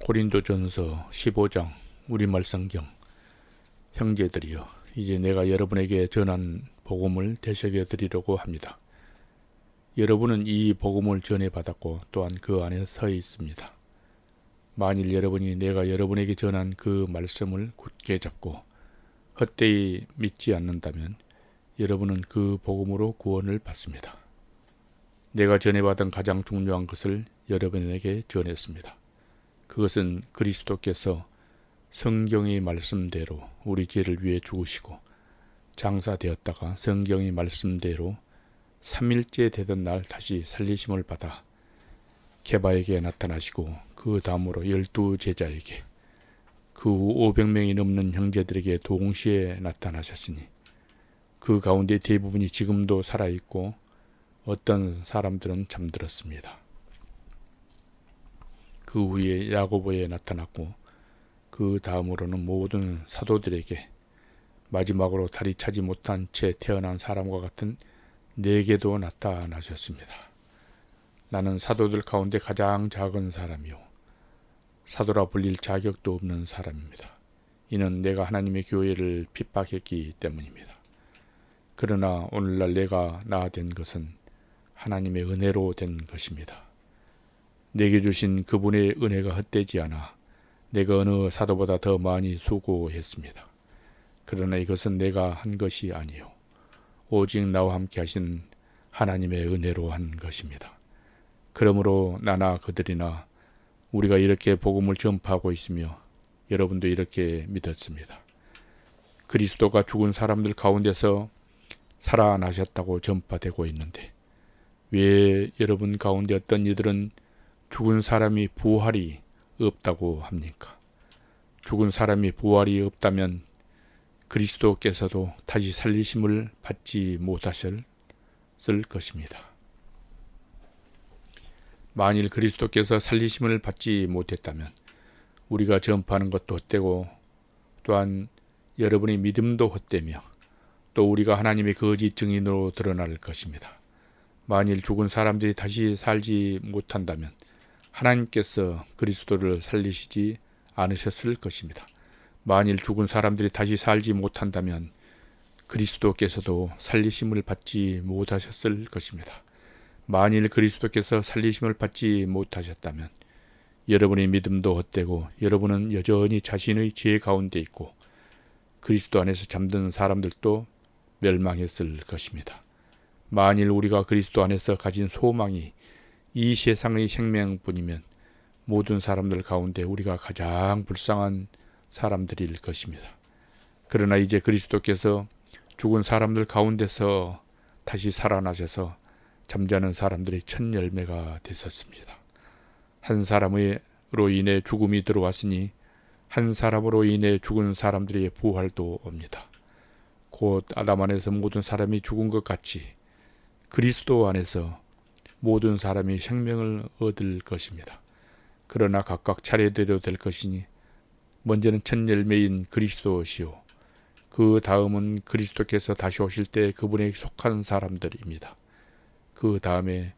고린도전서 15장 우리말 성경. 형제들이여, 이제 내가 여러분에게 전한 복음을 되새겨 드리려고 합니다. 여러분은 이 복음을 전해받았고 또한 그 안에 서 있습니다. 만일 여러분이 내가 여러분에게 전한 그 말씀을 굳게 잡고 헛되이 믿지 않는다면 여러분은 그 복음으로 구원을 받습니다. 내가 전해받은 가장 중요한 것을 여러분에게 전했습니다. 그것은 그리스도께서 성경의 말씀대로 우리 죄를 위해 죽으시고 장사되었다가 성경의 말씀대로 3일째 되던 날 다시 살리심을 받아 게바에게 나타나시고 그 다음으로 12제자에게 그 후 500명이 넘는 형제들에게 동시에 나타나셨으니 그 가운데 대부분이 지금도 살아있고 어떤 사람들은 잠들었습니다. 그 후에 야고보에 나타났고 그 다음으로는 모든 사도들에게 마지막으로 다리 차지 못한 채 태어난 사람과 같은 내게도 나타나셨습니다. 나는 사도들 가운데 가장 작은 사람이요 사도라 불릴 자격도 없는 사람입니다. 이는 내가 하나님의 교회를 핍박했기 때문입니다. 그러나 오늘날 내가 된 것은 하나님의 은혜로 된 것입니다. 내게 주신 그분의 은혜가 헛되지 않아 내가 어느 사도보다 더 많이 수고했습니다. 그러나 이것은 내가 한 것이 아니요 오직 나와 함께 하신 하나님의 은혜로 한 것입니다. 그러므로 나나 그들이나 우리가 이렇게 복음을 전파하고 있으며 여러분도 이렇게 믿었습니다. 그리스도가 죽은 사람들 가운데서 살아나셨다고 전파되고 있는데 왜 여러분 가운데 어떤 이들은 죽은 사람이 부활이 없다고 합니까? 죽은 사람이 부활이 없다면 그리스도께서도 다시 살리심을 받지 못하셨을 것입니다. 만일 그리스도께서 살리심을 받지 못했다면 우리가 전파하는 것도 헛되고 또한 여러분의 믿음도 헛되며 또 우리가 하나님의 거짓 증인으로 드러날 것입니다. 만일 죽은 사람들이 다시 살지 못한다면 하나님께서 그리스도를 살리시지 않으셨을 것입니다. 만일 죽은 사람들이 다시 살지 못한다면 그리스도께서도 살리심을 받지 못하셨을 것입니다. 만일 그리스도께서 살리심을 받지 못하셨다면 여러분의 믿음도 헛되고 여러분은 여전히 자신의 죄 가운데 있고 그리스도 안에서 잠든 사람들도 멸망했을 것입니다. 만일 우리가 그리스도 안에서 가진 소망이 이 세상의 생명뿐이면 모든 사람들 가운데 우리가 가장 불쌍한 사람들일 것입니다. 그러나 이제 그리스도께서 죽은 사람들 가운데서 다시 살아나셔서 잠자는 사람들의 첫 열매가 되셨습니다. 한 사람으로 인해 죽음이 들어왔으니 한 사람으로 인해 죽은 사람들의 부활도 옵니다. 곧 아담 안에서 모든 사람이 죽은 것 같이 그리스도 안에서 모든 사람이 생명을 얻을 것입니다. 그러나 각각 차례대로 될 것이니 먼저는 첫 열매인 그리스도시요 그 다음은 그리스도께서 다시 오실 때 그분에 속한 사람들입니다. 그 다음에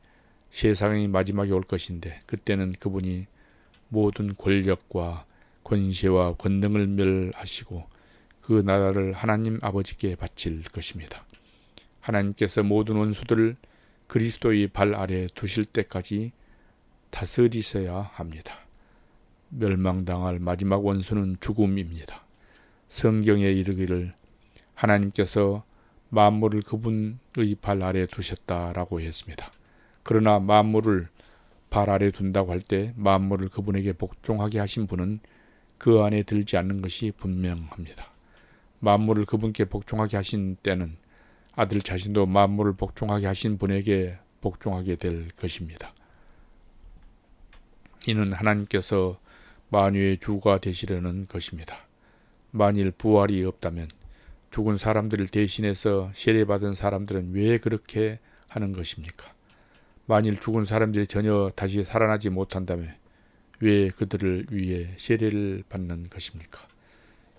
세상의 마지막이 올 것인데 그때는 그분이 모든 권력과 권세와 권능을 멸하시고 그 나라를 하나님 아버지께 바칠 것입니다. 하나님께서 모든 원수들을 그리스도의 발 아래 두실 때까지 다스리셔야 합니다. 멸망당할 마지막 원수는 죽음입니다. 성경에 이르기를 하나님께서 만물을 그분의 발 아래 두셨다라고 했습니다. 그러나 만물을 발 아래 둔다고 할 때 만물을 그분에게 복종하게 하신 분은 그 안에 들지 않는 것이 분명합니다. 만물을 그분께 복종하게 하신 때는 아들 자신도 만물을 복종하게 하신 분에게 복종하게 될 것입니다. 이는 하나님께서 만유의 주가 되시려는 것입니다. 만일 부활이 없다면 죽은 사람들을 대신해서 세례받은 사람들은 왜 그렇게 하는 것입니까? 만일 죽은 사람들이 전혀 다시 살아나지 못한다면 왜 그들을 위해 세례를 받는 것입니까?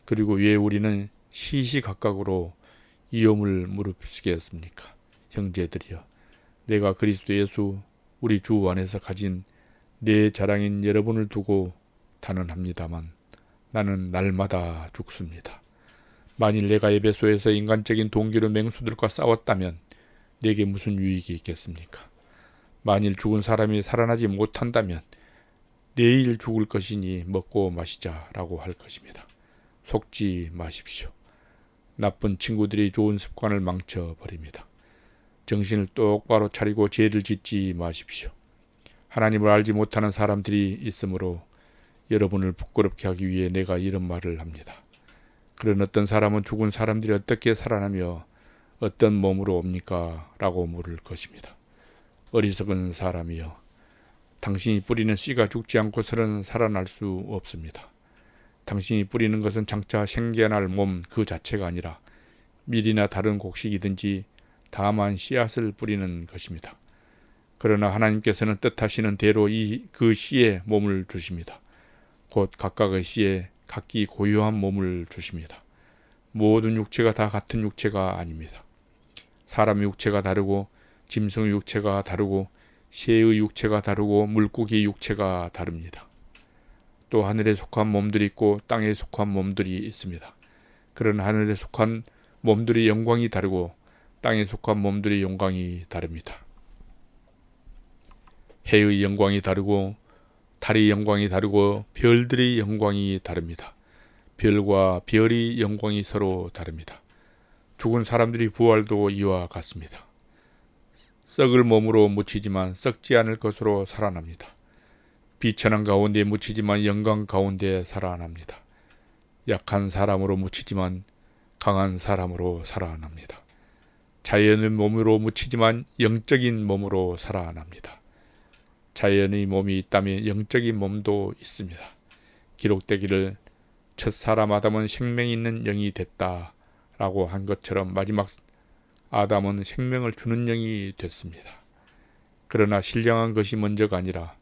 그리고 왜 우리는 시시각각으로 위험을 무릅쓰겠습니까? 형제들이여, 내가 그리스도 예수 우리 주 안에서 가진 내 자랑인 여러분을 두고 단언합니다만 나는 날마다 죽습니다. 만일 내가 에베소에서 인간적인 동기로 맹수들과 싸웠다면 내게 무슨 유익이 있겠습니까? 만일 죽은 사람이 살아나지 못한다면 내일 죽을 것이니 먹고 마시자라고 할 것입니다. 속지 마십시오. 나쁜 친구들이 좋은 습관을 망쳐버립니다. 정신을 똑바로 차리고 죄를 짓지 마십시오. 하나님을 알지 못하는 사람들이 있으므로 여러분을 부끄럽게 하기 위해 내가 이런 말을 합니다. 그런 어떤 사람은 죽은 사람들이 어떻게 살아나며 어떤 몸으로 옵니까? 라고 물을 것입니다. 어리석은 사람이여, 당신이 뿌리는 씨가 죽지 않고서는 살아날 수 없습니다. 당신이 뿌리는 것은 장차 생겨날 몸 그 자체가 아니라 밀이나 다른 곡식이든지 다만 씨앗을 뿌리는 것입니다. 그러나 하나님께서는 뜻하시는 대로 그 씨에 몸을 주십니다. 곧 각각의 씨에 각기 고유한 몸을 주십니다. 모든 육체가 다 같은 육체가 아닙니다. 사람의 육체가 다르고 짐승의 육체가 다르고 새의 육체가 다르고 물고기의 육체가 다릅니다. 또 하늘에 속한 몸들이 있고 땅에 속한 몸들이 있습니다. 그런 하늘에 속한 몸들의 영광이 다르고 땅에 속한 몸들의 영광이 다릅니다. 해의 영광이 다르고 달의 영광이 다르고 별들의 영광이 다릅니다. 별과 별의 영광이 서로 다릅니다. 죽은 사람들의 부활도 이와 같습니다. 썩을 몸으로 묻히지만 썩지 않을 것으로 살아납니다. 비천한 가운데 묻히지만 영광 가운데 살아납니다. 약한 사람으로 묻히지만 강한 사람으로 살아납니다. 자연의 몸으로 묻히지만 영적인 몸으로 살아납니다. 자연의 몸이 있다면 영적인 몸도 있습니다. 기록되기를 첫 사람 아담은 생명이 있는 영이 됐다 라고 한 것처럼 마지막 아담은 생명을 주는 영이 됐습니다. 그러나 신령한 것이 먼저가 아니라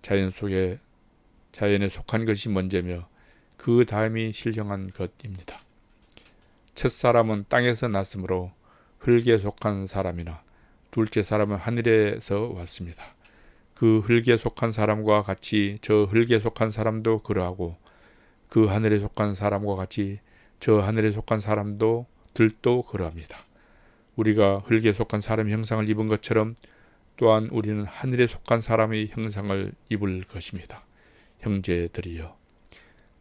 자연에 속한 것이 먼저며 그 다음이 신령한 것입니다. 첫 사람은 땅에서 났으므로 흙에 속한 사람이나 둘째 사람은 하늘에서 왔습니다. 그 흙에 속한 사람과 같이 저 흙에 속한 사람도 그러하고 그 하늘에 속한 사람과 같이 저 하늘에 속한 사람들도 그러합니다. 우리가 흙에 속한 사람의 형상을 입은 것처럼 또한 우리는 하늘에 속한 사람의 형상을 입을 것입니다. 형제들이여,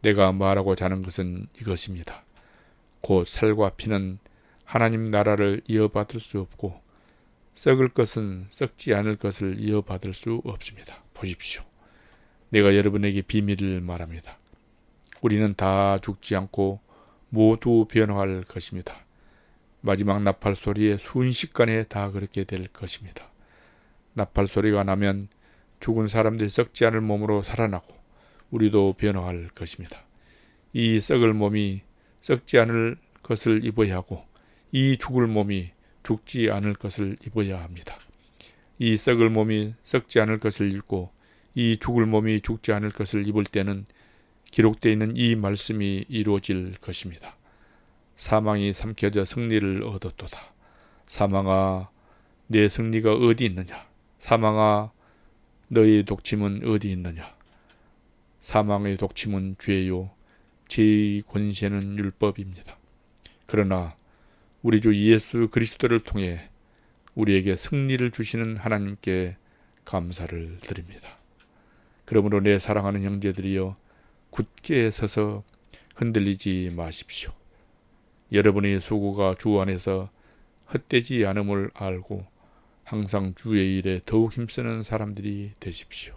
내가 말하고자 하는 것은 이것입니다. 곧 살과 피는 하나님 나라를 이어받을 수 없고 썩을 것은 썩지 않을 것을 이어받을 수 없습니다. 보십시오. 내가 여러분에게 비밀을 말합니다. 우리는 다 죽지 않고 모두 변화할 것입니다. 마지막 나팔 소리에 순식간에 다 그렇게 될 것입니다. 나팔 소리가 나면 죽은 사람들이 썩지 않을 몸으로 살아나고 우리도 변화할 것입니다. 이 썩을 몸이 썩지 않을 것을 입어야 하고 이 죽을 몸이 죽지 않을 것을 입어야 합니다. 이 썩을 몸이 썩지 않을 것을 입고 이 죽을 몸이 죽지 않을 것을 입을 때는 기록되어 있는 이 말씀이 이루어질 것입니다. 사망이 삼켜져 승리를 얻었도다. 사망아, 내 승리가 어디 있느냐? 사망아, 너의 독침은 어디 있느냐? 사망의 독침은 죄요, 죄의 권세는 율법입니다. 그러나 우리 주 예수 그리스도를 통해 우리에게 승리를 주시는 하나님께 감사를 드립니다. 그러므로 내 사랑하는 형제들이여, 굳게 서서 흔들리지 마십시오. 여러분의 수고가 주 안에서 헛되지 않음을 알고 항상 주의 일에 더욱 힘쓰는 사람들이 되십시오.